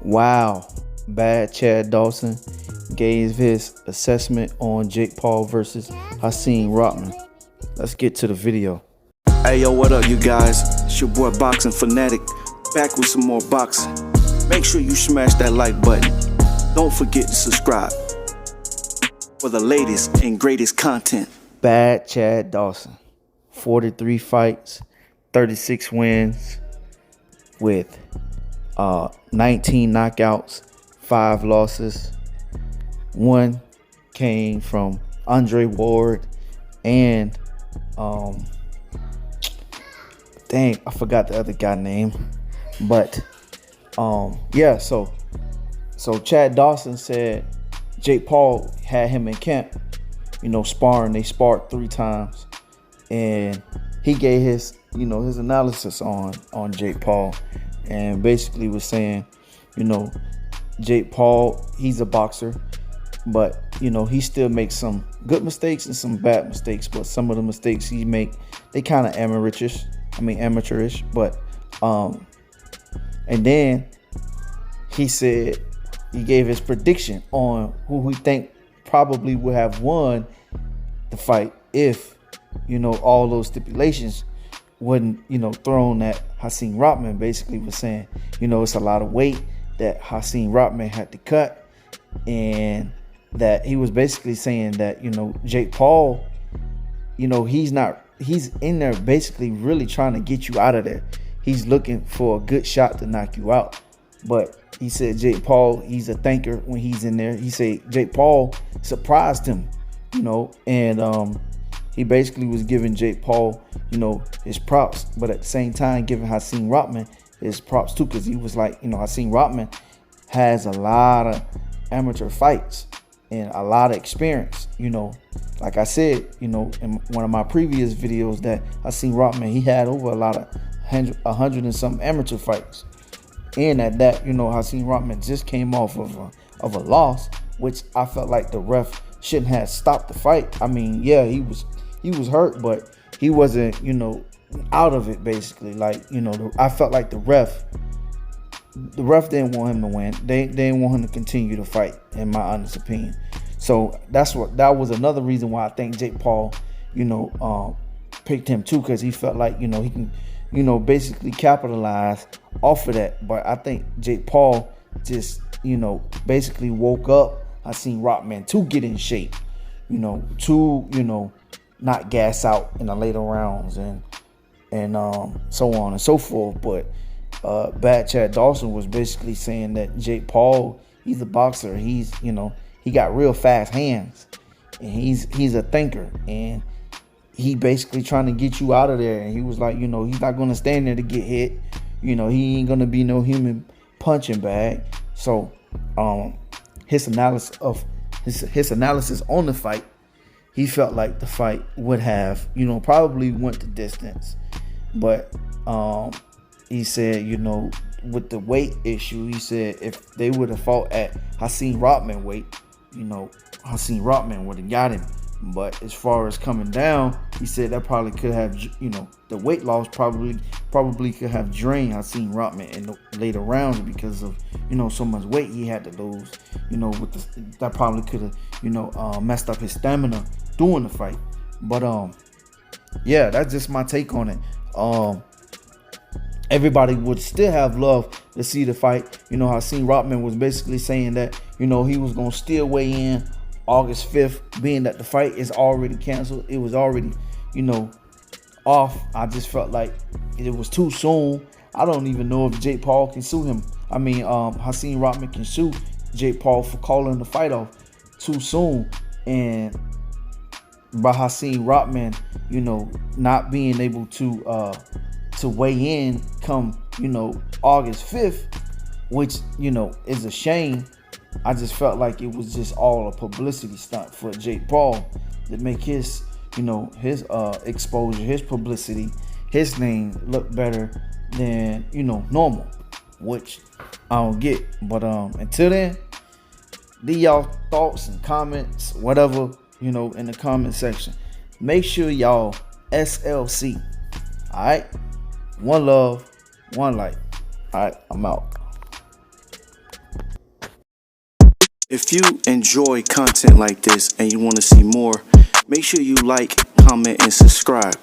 Wow, bad Chad Dawson gave his assessment on Jake Paul versus Hasim Rockman. Let's get to the video. Hey yo, what up you guys? It's your boy Boxing Fanatic, back with some more boxing. Make sure you smash that like button. Don't forget to subscribe for the latest and greatest content. Bad Chad Dawson, 43 fights, 36 wins with 19 knockouts, 5 losses. One came from Andre Ward and dang, I forgot the other guy's name. But yeah, so Chad Dawson said Jake Paul had him in camp, sparring. They sparred 3 times, and he gave his his analysis on Jake Paul, and basically was saying, Jake Paul, he's a boxer, but he still makes some good mistakes and some bad mistakes. But some of the mistakes he make, they kind of amateurish. But and then he said he gave his prediction on who we think probably would have won the fight if all those stipulations wasn't thrown at Hasim Rockman. Basically was saying it's a lot of weight that Hasim Rockman had to cut, and that he was basically saying that Jake Paul, he's in there basically really trying to get you out of there. He's looking for a good shot to knock you out. But he said Jake Paul, he's a thinker when he's in there. He said Jake Paul surprised him, and he basically was giving Jake Paul, his props, but at the same time giving Hasim Rockman his props too, because he was like, Hasim Rockman has a lot of amateur fights and a lot of experience. Like I said, in one of my previous videos, that Hasim Rockman, he had over a lot of 100 and some amateur fights. And at that, Hasim Rockman just came off of a loss, which I felt like the ref shouldn't have stopped the fight. I mean, yeah, he was hurt, but he wasn't, out of it basically. Like, I felt like the ref didn't want him to win. They didn't want him to continue to fight, in my honest opinion. So that was another reason why I think Jake Paul, picked him too, because he felt like, he can, basically capitalize off of that. But I think Jake Paul just, basically woke up Hasim Rockman to get in shape, to, not gas out in the later rounds and so on and so forth. But bad Chad Dawson was basically saying that Jake Paul, he's a boxer. He's, he got real fast hands, and he's a thinker, and he basically trying to get you out of there. And he was like, he's not going to stand there to get hit. He ain't going to be no human punching bag. So his analysis on the fight, he felt like the fight would have, probably went the distance. But he said, with the weight issue, he said if they would have fought at Hasim Rockman weight, Hasim Rockman would have got him. But as far as coming down, he said that probably could have, the weight loss probably could have drained Hasim Rockman in the later rounds, because of, so much weight he had to lose. That probably could have, messed up his stamina during the fight. But yeah, that's just my take on it. Everybody would still have loved to see the fight. Hasim Rockman was basically saying that, he was going to still weigh in August 5th, being that the fight is already canceled. It was already, off. I just felt like it was too soon. I don't even know if Jake Paul can sue him. I mean, Hasim Rockman can sue Jake Paul for calling the fight off too soon. And by Hasim Rockman, not being able to weigh in come, August 5th, which, is a shame. I just felt like it was just all a publicity stunt for Jake Paul to make his, his exposure, his publicity, his name look better than, normal, which I don't get. But until then, leave y'all thoughts and comments, whatever, in the comment section. Make sure y'all SLC. All right. One love, one life. All right. I'm out. If you enjoy content like this and you want to see more, make sure you like, comment, and subscribe.